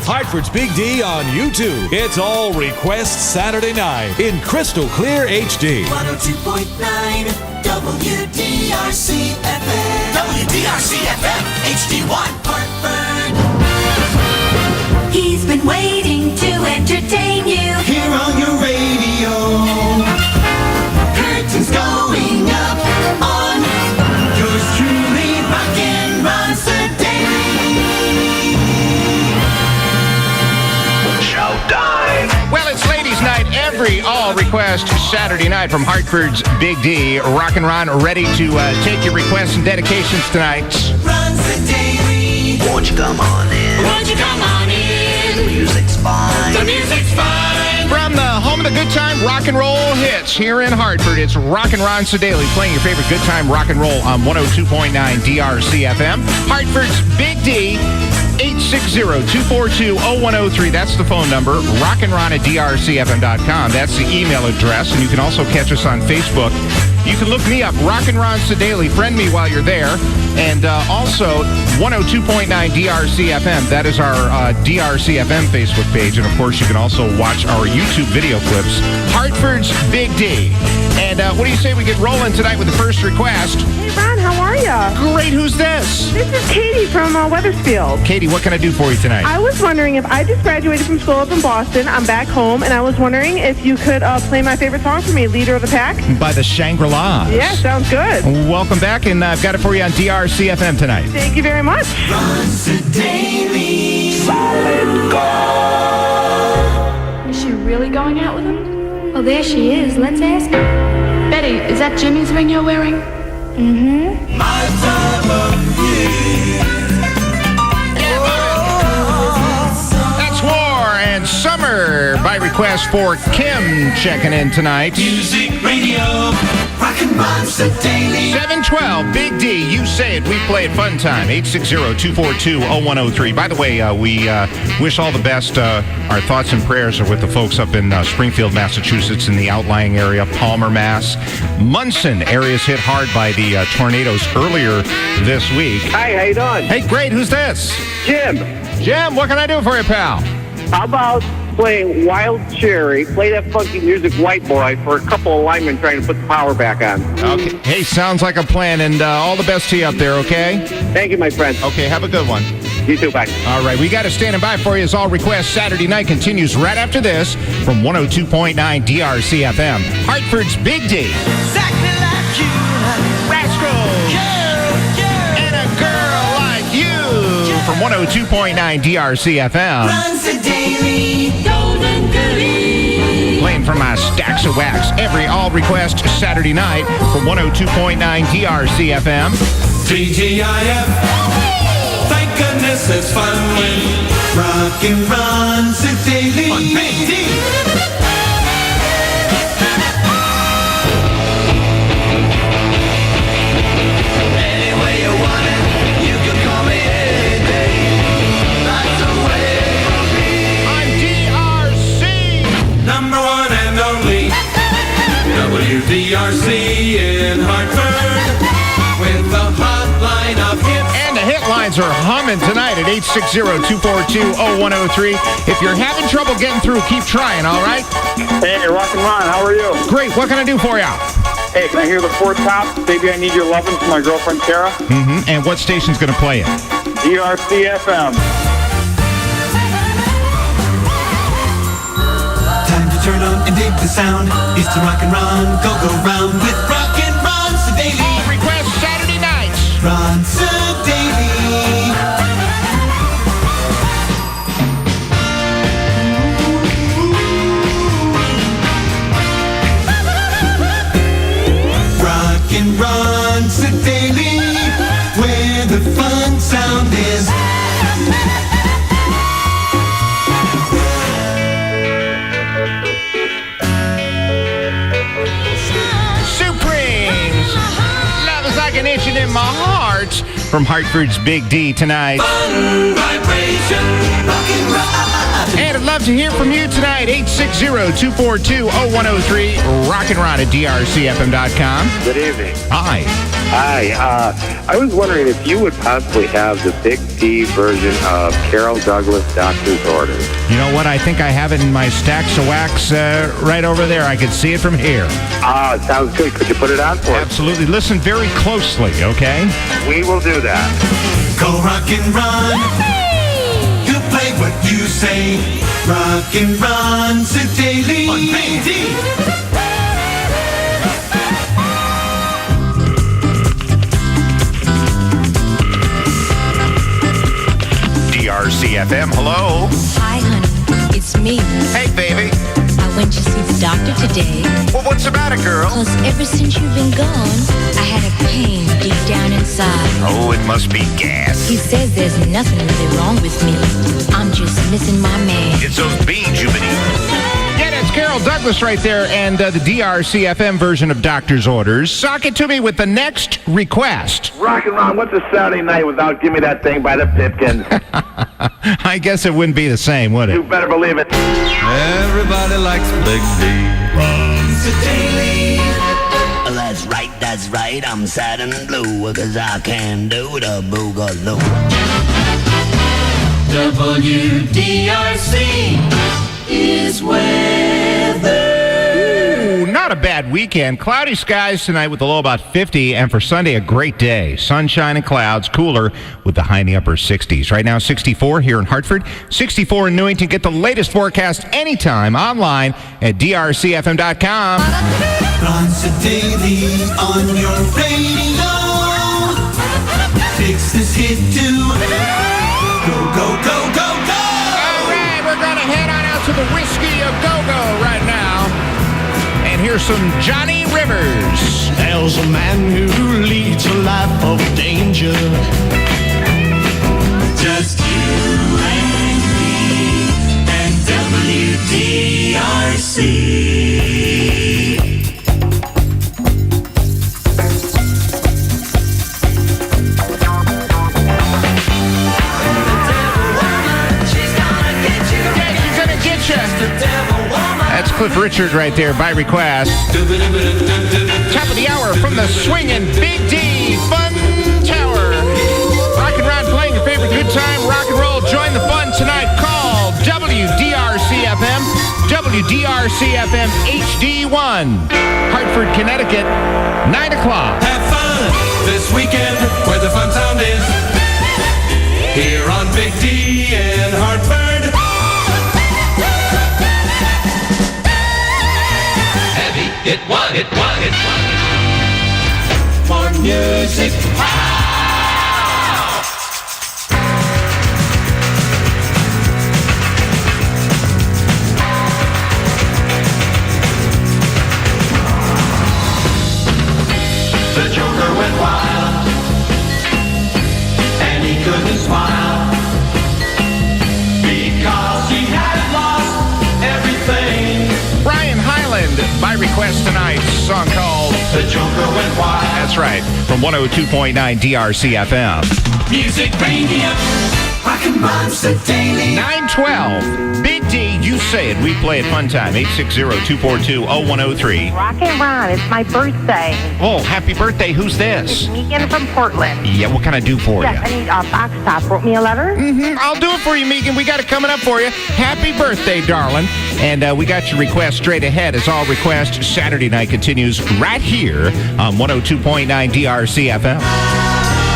Hartford's Big D on YouTube. It's All Request Saturday night in crystal clear HD. 102.9 WDRC FM. WDRC FM HD1 Hartford. He's been waiting to entertain you. Here on your radio. Curtains going up on yours truly, Rockin' Ron Sedaille. Showtime. Well, it's ladies' night every All Request Saturday night from Hartford's Big D. Rockin' Ron ready to take your requests and dedications tonight. Ron Sedaille. Won't you come on in? Won't you come on in? The music's fine. The music's fine. From the home of the good time rock and roll hits here in Hartford, it's Rockin' Ron Sedaille playing your favorite good time rock and roll on 102.9 DRC FM. Hartford's Big D, 860-242-0103. That's the phone number. rockinron@drcfm.com. That's the email address. And you can also catch us on Facebook. You can look me up, Rockin' Ron Sedaille. Friend me while you're there. And also 102.9 DRC FM. That is our DRC FM Facebook page. And, of course, you can also watch our YouTube video clips. Hartford's Big D. And what do you say we get rolling tonight with the first request? Hey, Ron, how are ya? Great. Who's this? This is Katie from Weathersfield. Katie, what can I do for you tonight? I was wondering if I just graduated from school up in Boston. I'm back home, and I was wondering if you could play my favorite song for me, Leader of the Pack. By the Shangri-Las. Yeah, sounds good. Welcome back, and I've got it for you on DRC FM tonight. Thank you very much. Ron Sedaille. Solid gold. Is she really going out with him? Oh, there she is. Let's ask her. Betty, is that Jimmy's ring you're wearing? Mm-hmm. My time of year. That's War and Summer by request for Kim checking in tonight. Music Radio. Rockin' Ron Sedaille. 712 Big D, you say it, we play it fun time. 860-242-0103. By the way, we wish all the best. Our thoughts and prayers are with the folks up in Springfield, Massachusetts, in the outlying area, Palmer, Mass. Munson areas hit hard by the tornadoes earlier this week. Hi, how you doing? Hey, great. Who's this? Jim, Jim, what can I do for you, pal? how about playing Wild Cherry, play that funky music, White Boy, for a couple of linemen trying to put the power back on. Okay. Hey, sounds like a plan, and all the best to you up there, okay? Thank you, my friend. Okay, have a good one. You too, bye. All right, we got it standing by for you as All Request Saturday night continues right after this from 102.9 DRC FM. Hartford's Big D. Exactly like you. Rascals. And a girl like you from 102.9 DRC FM. Ron Sedaille. Golden Goody. Playing from my stacks of wax every All Request Saturday night from 102.9 DRC FM. TGIF. Thank goodness it's fun when Rockin' Ron Sedaille. on Big D. Any way you want it, you can call me any day. That's the way it'll be. I'm DRC. Number one and only WDRC in Hartford with the hotline of hits. And the hit lines are humming tonight at 860-242-0103. If you're having trouble getting through, keep trying, all right? Hey, Rockin' Ron, how are you? Great. What can I do for you? Hey, can I hear the Fourth Top? Baby, I Need Your Lovin' from my girlfriend, Tara? Mm-hmm. And what station's going to play it? DRC FM. Time to turn on and dig the sound. It's the Rockin' Ron go-go round with Rockin' Ron Sedaille. Request Saturday nights. Ron Sedaille. Rockin' Ron Sedaille, where the fun sound is. Supremes. Love is like an itching in my heart. From Hartford's Big D tonight. Fun vibration, Rockin' Ron. And Love love to hear from you tonight. 860-242-0103. Rock and Ron at drcfm.com. Good evening. Hi. Hi. I was wondering if you would possibly have the Big D version of Carol Douglas' Doctor's Orders. You know what? I think I have it in my stacks of wax right over there. I can see it from here. Ah, sounds good. Could you put it on for us? Absolutely. Listen very closely, okay? We will do that. Go rock and run. You play what you say. Rock and run Sedaille on Big D. DRCFM, hello. Hi, honey. It's me. Hey, baby. I went to see the doctor today. Well, what's the matter, girl? 'Cause ever since you've been gone, I had a pain deep down inside. Oh, it must be gas. He says there's nothing really wrong with me. I'm just missing my man. It's those beans you've been eating. Yeah, that's Carol Douglas right there, and the DRCFM version of Doctor's Orders. Sock it to me with the next request. Rock and Ron, what's a Saturday night without Give Me That Thing by the Pipkins? I guess it wouldn't be the same, would You it? better believe it. Everybody likes Big D. Run Sedaille. That's right, I'm sad and blue, 'cause I can do the boogaloo. WDRC is weather. Ooh, not a bad weekend. Cloudy skies tonight with a low about 50, and for Sunday, a great day. Sunshine and clouds, cooler with the high in the upper 60s. Right now, 64 here in Hartford, 64 in Newington. Get the latest forecast anytime online at drcfm.com. Run Sedaille on your radio. Fix this hit too. Go, go, go, go, go. All right, we're going to head on out to the Whiskey of Go-Go right now. And here's some Johnny Rivers. There's a man who leads a life of danger. Just you and me and WDRC. That's Cliff Richard right there by request. Top of the hour from the swinging Big D Fun Tower. Rock and Ron playing your favorite good time rock and roll. Join the fun tonight. Call WDRCFM, WDRCFM HD1, Hartford, Connecticut, 9 o'clock. Have fun this weekend where the fun sound is. Here on Big D in Hartford. It won. More music. Wow. The Joker went wild, and he couldn't smile because he had lost everything. Brian Highland by request tonight. Song called The Joker Went Wild. That's right. From 102.9 DRCFM. Music Radio. Rock and Ron Sedaille. 912. Big D, you say it. We play at Fun Time. 860-242-0103. Rock and Ron, it's my birthday. Oh, happy birthday. Who's this? Megan from Portland. Yeah, what can I do for Yes, I you? need a box top. Wrote me a letter? I'll do it for you, Megan. We got it coming up for you. Happy birthday, darling. And we got your request straight ahead. As all requests, Saturday night continues right here on 102.9 DRCFM.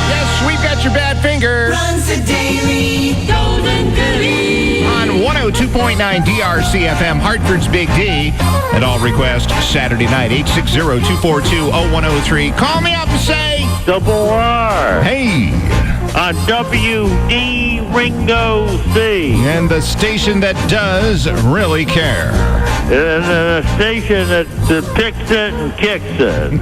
Yes, we've got your bad finger. Run Sedaille. Golden Goody. On 102.9 DRCFM, Hartford's Big D. And all requests Saturday night, 860-242-0103. Call me up and say, Double R. hey. On WD Ringo C. And the station that does really care. And a station that picks it and kicks it.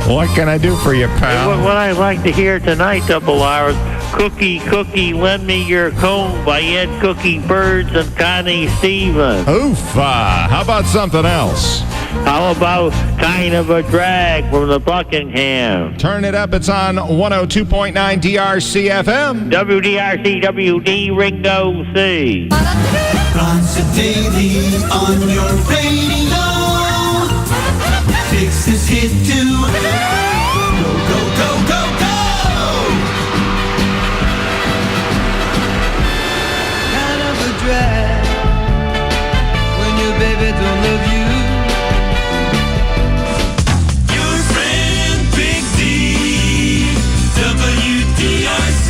What can I do for you, pal? What I like to hear tonight, Double R, is Cookie, Lend Me Your Comb by Ed Cookie Birds and Connie Stevens. Oofa. How about something else? How about Kind of a Drag from the Buckingham? Turn it up. It's on 102.9 DRC FM. WDRC, WD, Ringo C. Ron Sedaille on your radio. Fix this hit too. Go, go, go, go, go. Kind of a drag when your baby don't love you. Your friend Big D, WDRC.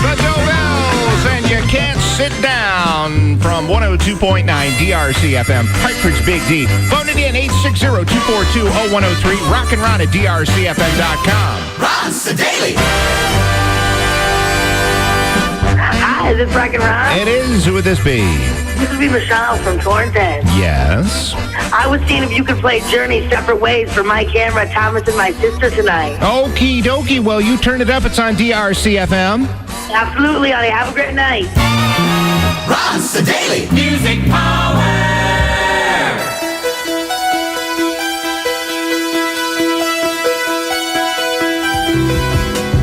The Dobells and You Can't Sit Down from 102.9 DRC FM. Hartford's Big D. Phone it in 860-242-0103. Rock and Ron at drcfm.com. Ron Sedaille. Hi, is this Rock and Ron? It is. Who would this be? This would be Michelle from Torrington. Yes. I was seeing if you could play Journey Separate Ways for my camera, Thomas, and my sister tonight. Okie dokie. Well, you turn it up. It's on DRC FM. Absolutely, honey. Have a great night. Ron Sedaille. Music power.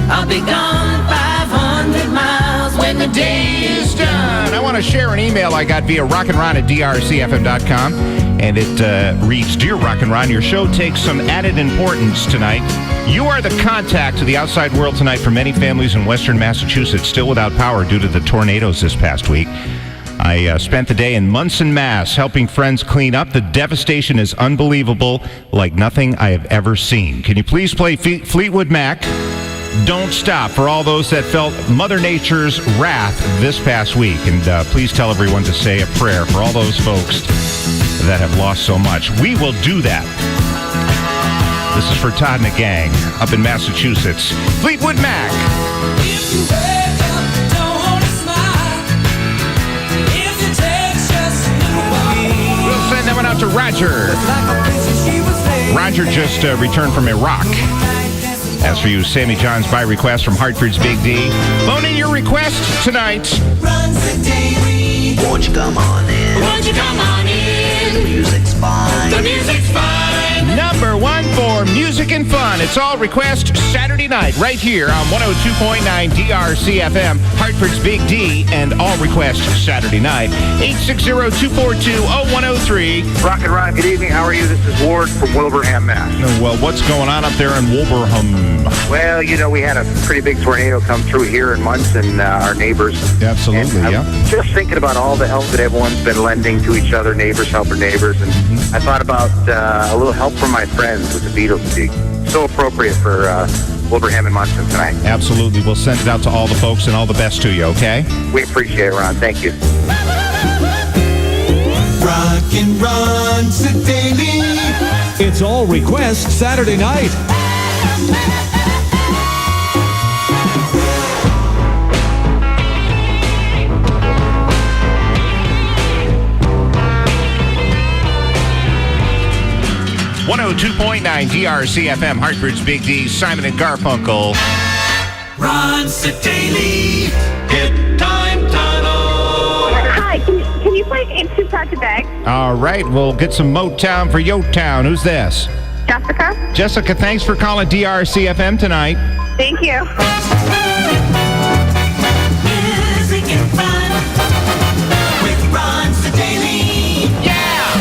I'll be gone 500 miles when the day is done. I want to share an email I got via rockandron at drcfm.com. And it reads, Dear Rock and Ron, your show takes some added importance tonight. You are the contact to the outside world tonight for many families in western Massachusetts still without power due to the tornadoes this past week. I spent the day in Munson, Mass, helping friends clean up. The devastation is unbelievable, like nothing I have ever seen. Can you please play Fleetwood Mac? Don't Stop for all those that felt Mother Nature's wrath this past week. And please tell everyone to say a prayer for all those folks that have lost so much. We will do that. This is for Todd and the gang up in Massachusetts. Fleetwood Mac. If you wake up, don't wanna smile. If it takes just a little while. We'll send that one out to Roger. Roger just returned from Iraq. As for you, Sammy John's by request from Hartford's Big D. Phone in your request tonight. Ron Sedaille. Won't you come on in? Won't you come on in? The music's fine. The music's fine. Number one for music and fun. It's all request Saturday night right here on 102.9 DRC FM, Hartford's Big D, and all request Saturday night. 860-242-0103. Rock and Ron, good evening. How are you? This is Ward from Wilbraham, Mass. Well, what's going on up there in Wilbraham? Well, you know, we had a pretty big tornado come through here in Munson, our neighbors. Absolutely, and yeah. I'm just thinking about all the help that everyone's been lending to each other, neighbors helping neighbors, and I thought about a little help from my friends with the Beatles music. So appropriate for Wilbraham and Munson tonight. Absolutely. We'll send it out to all the folks and all the best to you, okay? We appreciate it, Ron. Thank you. Rock and Ron Sedaille. It's all request Saturday night. 102.9 DRC FM, Hartford's Big D, Simon and Garfunkel. Ron Sedaille. Hit Time Tunnel. Hi, can you play Ain't Too Proud to Beg? All right, we'll get some Motown for Yo-Town. Who's this? Jessica? Jessica, thanks for calling DRC FM tonight. Thank you. Music and fun with Ron Sedaille. Yeah!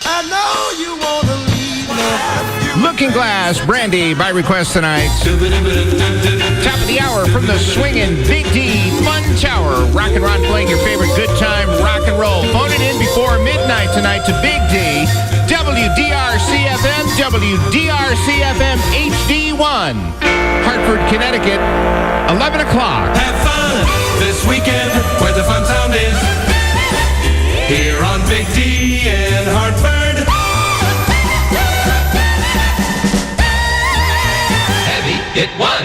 I know you wanna leave now. Looking Glass, Brandy, by request tonight. Top of the hour from the swinging Big D Fun Tower. Rock and Ron playing your favorite good time rock and roll. Phone it in before midnight tonight to Big D, WDRC-FM, WDRC-FM HD1, Hartford, Connecticut, 11 o'clock. Have fun this weekend where the fun sound is. Here on Big D in Hartford. It won.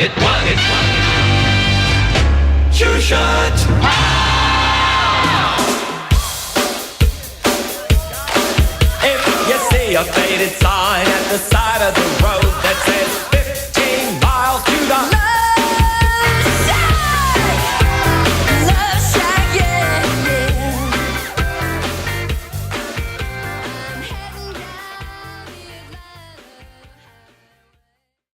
Sure shot. If you see a faded sign at the side of the road,